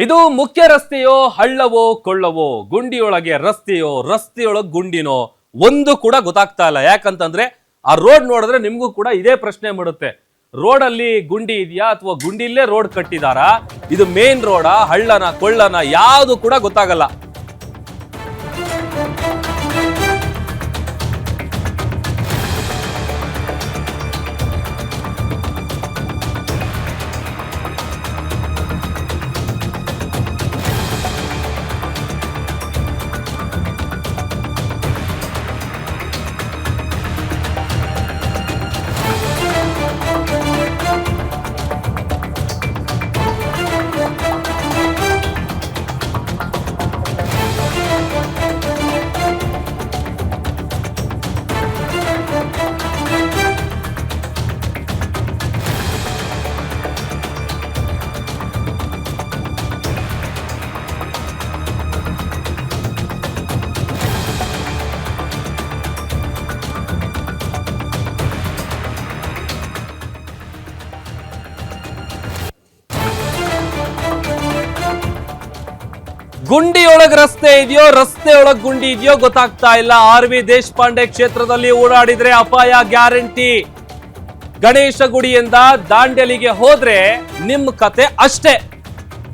ಇದು ಮುಖ್ಯ ರಸ್ತೆಯೋ ಹಳ್ಳವೋ ಕೊಳ್ಳವೋ, ಗುಂಡಿಯೊಳಗೆ ರಸ್ತೆಯೋ ರಸ್ತೆಯೊಳಗೆ ಗುಂಡಿನೋ ಒಂದು ಕೂಡ ಗೊತ್ತಾಗ್ತಾ ಇಲ್ಲ. ಯಾಕಂತಂದ್ರೆ ಆ ರೋಡ್ ನೋಡಿದ್ರೆ ನಿಮ್ಗೂ ಕೂಡ ಇದೇ ಪ್ರಶ್ನೆ ಮಾಡುತ್ತೆ. ರೋಡ್ ಅಲ್ಲಿ ಗುಂಡಿ ಇದೆಯಾ ಅಥವಾ ಗುಂಡಿಲ್ಲೇ ರೋಡ್ ಕಟ್ಟಿದಾರಾ? ಇದು ಮೇನ್ ರೋಡಾ ಹಳ್ಳನ ಕೊಳ್ಳನ ಯಾವುದು ಕೂಡ ಗೊತ್ತಾಗಲ್ಲ. ಗುಂಡಿಯೊಳಗ್ ರಸ್ತೆ ಇದೆಯೋ ರಸ್ತೆ ಒಳಗ್ ಗುಂಡಿ ಇದೆಯೋ ಗೊತ್ತಾಗ್ತಾ ಇಲ್ಲ. RV ದೇಶಪಾಂಡೆ ಕ್ಷೇತ್ರದಲ್ಲಿ ಓಡಾಡಿದ್ರೆ ಅಪಾಯ ಗ್ಯಾರಂಟಿ. ಗಣೇಶ ಗುಡಿಯಿಂದ ದಾಂಡೇಲಿಗೆ ಹೋದ್ರೆ ನಿಮ್ ಕತೆ ಅಷ್ಟೇ.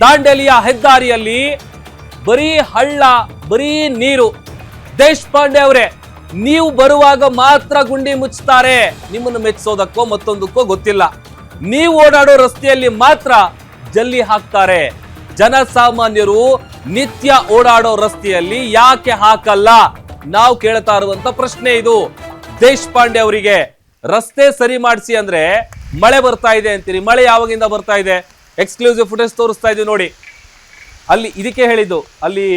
ದಾಂಡೇಲಿಯ ಹೆದ್ದಾರಿಯಲ್ಲಿ ಬರೀ ಹಳ್ಳ, ಬರೀ ನೀರು. ದೇಶಪಾಂಡೆ ಅವರೇ, ನೀವು ಬರುವಾಗ ಮಾತ್ರ ಗುಂಡಿ ಮುಚ್ಚುತ್ತಾರೆ. ನಿಮ್ಮನ್ನು ಮೆಚ್ಚಿಸೋದಕ್ಕೋ ಮತ್ತೊಂದಕ್ಕೋ ಗೊತ್ತಿಲ್ಲ. ನೀವು ಓಡಾಡೋ ರಸ್ತೆಯಲ್ಲಿ ಮಾತ್ರ ಜಲ್ಲಿ ಹಾಕ್ತಾರೆ. ಜನಸಾಮಾನ್ಯರು ನಿತ್ಯ ಓಡಾಡೋ ರಸ್ತೆಯಲ್ಲಿ ಯಾಕೆ ಹಾಕಲ್ಲ? ನಾವು ಕೇಳ್ತಾ ಇರುವಂತ ಪ್ರಶ್ನೆ ಇದು. ದೇಶಪಾಂಡೆ ಅವರಿಗೆ ರಸ್ತೆ ಸರಿ ಮಾಡಿಸಿ ಅಂದ್ರೆ ಮಳೆ ಬರ್ತಾ ಇದೆ ಅಂತೀರಿ. ಮಳೆ ಯಾವಾಗಿಂದ ಬರ್ತಾ ಇದೆ? ಎಕ್ಸ್ಕ್ಲೂಸಿವ್ ಫುಟೇಜ್ ತೋರಿಸ್ತಾ ಇದೀವಿ ನೋಡಿ. ಅಲ್ಲಿ ಇದಕ್ಕೆ ಹೇಳಿದ್ದು, ಅಲ್ಲಿ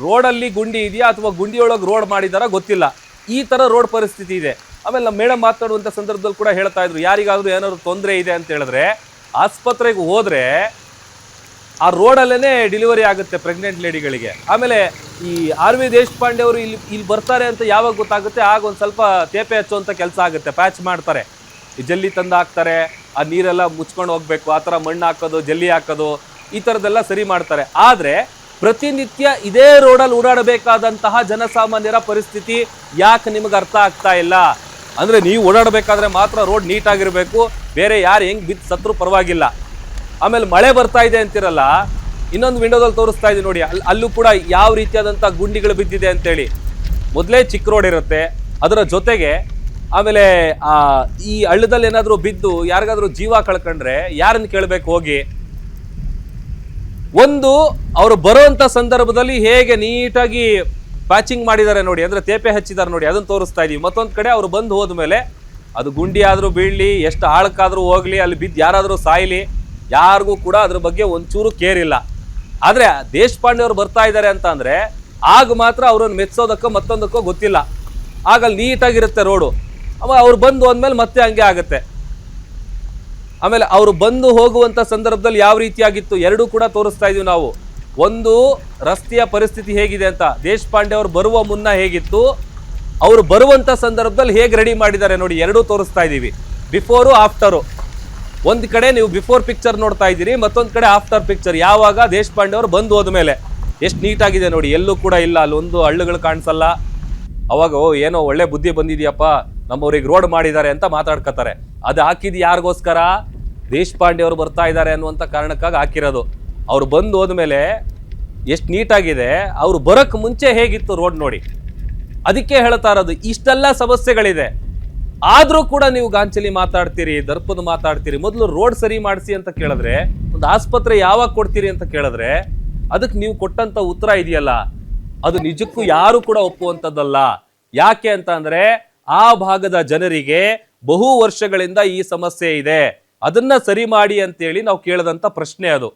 ರೋಡಲ್ಲಿ ಗುಂಡಿ ಇದೆಯಾ ಅಥವಾ ಗುಂಡಿಯೊಳಗೆ ರೋಡ್ ಮಾಡಿದಾರ ಗೊತ್ತಿಲ್ಲ. ಈ ತರ ರೋಡ್ ಪರಿಸ್ಥಿತಿ ಇದೆ. ಆಮೇಲೆ ನಮ್ಮ ಮೇಡಮ್ ಮಾತಾಡುವಂತ ಸಂದರ್ಭದಲ್ಲಿ ಕೂಡ ಹೇಳ್ತಾ ಇದ್ರು, ಯಾರಿಗಾದ್ರೂ ಏನಾದ್ರು ತೊಂದರೆ ಇದೆ ಅಂತ ಹೇಳಿದ್ರೆ ಆಸ್ಪತ್ರೆಗೆ ಹೋದ್ರೆ ಆ ರೋಡಲ್ಲೇ ಡೆಲಿವರಿ ಆಗುತ್ತೆ ಪ್ರೆಗ್ನೆಂಟ್ ಲೇಡಿಗಳಿಗೆ. ಆಮೇಲೆ ಈ RV ದೇಶಪಾಂಡೆ ಅವರು ಇಲ್ಲಿ ಬರ್ತಾರೆ ಅಂತ ಯಾವಾಗ ಗೊತ್ತಾಗುತ್ತೆ? ಆಗ ಒಂದು ಸ್ವಲ್ಪ ತೇಪೆ ಹಚ್ಚುವಂಥ ಕೆಲಸ ಆಗುತ್ತೆ, ಪ್ಯಾಚ್ ಮಾಡ್ತಾರೆ, ಈ ಜಲ್ಲಿ ತಂದು ಹಾಕ್ತಾರೆ, ಆ ನೀರೆಲ್ಲ ಮುಚ್ಕೊಂಡು ಹೋಗ್ಬೇಕು, ಆ ಥರ ಮಣ್ಣು ಹಾಕೋದು, ಜಲ್ಲಿ ಹಾಕೋದು, ಈ ಥರದ್ದೆಲ್ಲ ಸರಿ ಮಾಡ್ತಾರೆ. ಆದರೆ ಪ್ರತಿನಿತ್ಯ ಇದೇ ರೋಡಲ್ಲಿ ಓಡಾಡಬೇಕಾದಂತಹ ಜನಸಾಮಾನ್ಯರ ಪರಿಸ್ಥಿತಿ ಯಾಕೆ ನಿಮಗೆ ಅರ್ಥ ಆಗ್ತಾ ಇಲ್ಲ? ಅಂದರೆ ನೀವು ಓಡಾಡಬೇಕಾದ್ರೆ ಮಾತ್ರ ರೋಡ್ ನೀಟಾಗಿರಬೇಕು, ಬೇರೆ ಯಾರು ಹೆಂಗೆ ಬಿದ್ದು ಸತ್ರು ಪರವಾಗಿಲ್ಲ. ಆಮೇಲೆ ಮಳೆ ಬರ್ತಾ ಇದೆ ಅಂತಿರಲ್ಲ, ಇನ್ನೊಂದು ವಿಂಡೋದಲ್ಲಿ ತೋರಿಸ್ತಾ ಇದೆ ನೋಡಿ, ಅಲ್ಲೂ ಕೂಡ ಯಾವ ರೀತಿಯಾದಂಥ ಗುಂಡಿಗಳು ಬಿದ್ದಿದೆ ಅಂತೇಳಿ. ಮೊದಲೇ ಚಿಕ್ಕ ರೋಡ್ ಇರುತ್ತೆ, ಅದರ ಜೊತೆಗೆ ಆಮೇಲೆ ಈ ಹಳ್ಳದಲ್ಲಿ ಏನಾದರೂ ಬಿದ್ದು ಯಾರಿಗಾದ್ರೂ ಜೀವ ಕಳ್ಕೊಂಡ್ರೆ ಯಾರನ್ನು ಕೇಳಬೇಕು ಹೋಗಿ? ಒಂದು ಅವರು ಬರುವಂಥ ಸಂದರ್ಭದಲ್ಲಿ ಹೇಗೆ ನೀಟಾಗಿ ಪ್ಯಾಚಿಂಗ್ ಮಾಡಿದ್ದಾರೆ ನೋಡಿ, ಅಂದರೆ ತೇಪೆ ಹಚ್ಚಿದ್ದಾರೆ ನೋಡಿ, ಅದನ್ನು ತೋರಿಸ್ತಾ ಇದೀವಿ. ಮತ್ತೊಂದು ಕಡೆ ಅವರು ಬಂದು ಹೋದ್ಮೇಲೆ ಅದು ಗುಂಡಿ ಆದರೂ ಬೀಳಲಿ, ಎಷ್ಟು ಆಳಕ್ಕಾದರೂ ಹೋಗ್ಲಿ, ಅಲ್ಲಿ ಬಿದ್ದು ಯಾರಾದರೂ ಸಾಯ್ಲಿ, ಯಾರಿಗೂ ಕೂಡ ಅದ್ರ ಬಗ್ಗೆ ಒಂಚೂರು ಕೇರ್ ಇಲ್ಲ. ಆದ್ರೆ ದೇಶಪಾಂಡೆ ಅವರು ಬರ್ತಾ ಇದ್ದಾರೆ ಅಂತ ಅಂದ್ರೆ ಆಗ ಮಾತ್ರ ಅವ್ರನ್ನ ಮೆಚ್ಚೋದಕ್ಕೋ ಮತ್ತೊಂದಕ್ಕೋ ಗೊತ್ತಿಲ್ಲ. ಆಗ ಅಲ್ಲಿ ನೀಟಾಗಿರುತ್ತೆ ರೋಡು. ಅವ್ರು ಬಂದು ಹೋದ್ಮೇಲೆ ಮತ್ತೆ ಹಂಗೆ ಆಗುತ್ತೆ. ಆಮೇಲೆ ಅವರು ಬಂದು ಹೋಗುವಂತ ಸಂದರ್ಭದಲ್ಲಿ ಯಾವ ರೀತಿಯಾಗಿತ್ತು ಎರಡೂ ಕೂಡ ತೋರಿಸ್ತಾ ಇದೀವಿ ನಾವು. ಒಂದು ರಸ್ತೆಯ ಪರಿಸ್ಥಿತಿ ಹೇಗಿದೆ ಅಂತ, ದೇಶಪಾಂಡೆ ಅವರು ಬರುವ ಮುನ್ನ ಹೇಗಿತ್ತು, ಅವರು ಬರುವಂತ ಸಂದರ್ಭದಲ್ಲಿ ಹೇಗೆ ರೆಡಿ ಮಾಡಿದ್ದಾರೆ ನೋಡಿ, ಎರಡೂ ತೋರಿಸ್ತಾ ಇದೀವಿ, ಬಿಫೋರು ಆಫ್ಟರು. ಒಂದ್ ಕಡೆ ನೀವು ಬಿಫೋರ್ ಪಿಕ್ಚರ್ ನೋಡ್ತಾ ಇದ್ದೀರಿ, ಮತ್ತೊಂದ್ ಕಡೆ ಆಫ್ಟರ್ ಪಿಕ್ಚರ್. ಯಾವಾಗ ದೇಶಪಾಂಡೆ ಅವರು ಬಂದು ಹೋದ್ಮೇಲೆ ಎಷ್ಟು ನೀಟಾಗಿದೆ ನೋಡಿ, ಎಲ್ಲೂ ಕೂಡ ಇಲ್ಲ, ಅಲ್ಲೊಂದು ಹಳ್ಳುಗಳು ಕಾಣಿಸಲ್ಲ. ಅವಾಗ ಏನೋ ಒಳ್ಳೆ ಬುದ್ಧಿ ಬಂದಿದ್ಯಪ್ಪ, ನಮ್ಮವ್ರಿಗೆ ರೋಡ್ ಮಾಡಿದ್ದಾರೆ ಅಂತ ಮಾತಾಡ್ಕೊತಾರೆ. ಅದು ಹಾಕಿದ್ ಯಾರಿಗೋಸ್ಕರ? ದೇಶಪಾಂಡೆ ಅವರು ಬರ್ತಾ ಇದ್ದಾರೆ ಅನ್ನುವಂಥ ಕಾರಣಕ್ಕಾಗಿ ಹಾಕಿರೋದು. ಅವ್ರು ಬಂದು ಹೋದ್ಮೇಲೆ ಎಷ್ಟು ನೀಟಾಗಿದೆ, ಅವ್ರು ಬರೋಕ್ ಮುಂಚೆ ಹೇಗಿತ್ತು ರೋಡ್ ನೋಡಿ. ಅದಕ್ಕೆ ಹೇಳ್ತಾ ಇರೋದು, ಇಷ್ಟೆಲ್ಲ ಸಮಸ್ಯೆಗಳಿದೆ. ಆದ್ರೂ ಕೂಡ ನೀವು ಗಾಂಚಲಿ ಮಾತಾಡ್ತೀರಿ, ದರ್ಪದ ಮಾತಾಡ್ತೀರಿ. ಮೊದಲು ರೋಡ್ ಸರಿ ಮಾಡಿಸಿ ಅಂತ ಕೇಳಿದ್ರೆ, ಒಂದು ಆಸ್ಪತ್ರೆ ಯಾವಾಗ ಕೊಡ್ತೀರಿ ಅಂತ ಕೇಳಿದ್ರೆ, ಅದಕ್ಕೆ ನೀವು ಕೊಟ್ಟಂತ ಉತ್ತರ ಇದೆಯಲ್ಲ, ಅದು ನಿಜಕ್ಕೂ ಯಾರು ಕೂಡ ಒಪ್ಪುವಂಥದ್ದಲ್ಲ. ಯಾಕೆ ಅಂತ ಅಂದ್ರೆ ಆ ಭಾಗದ ಜನರಿಗೆ ಬಹು ವರ್ಷಗಳಿಂದ ಈ ಸಮಸ್ಯೆ ಇದೆ, ಅದನ್ನ ಸರಿ ಮಾಡಿ ಅಂತೇಳಿ ನಾವು ಕೇಳದಂತ ಪ್ರಶ್ನೆ ಅದು.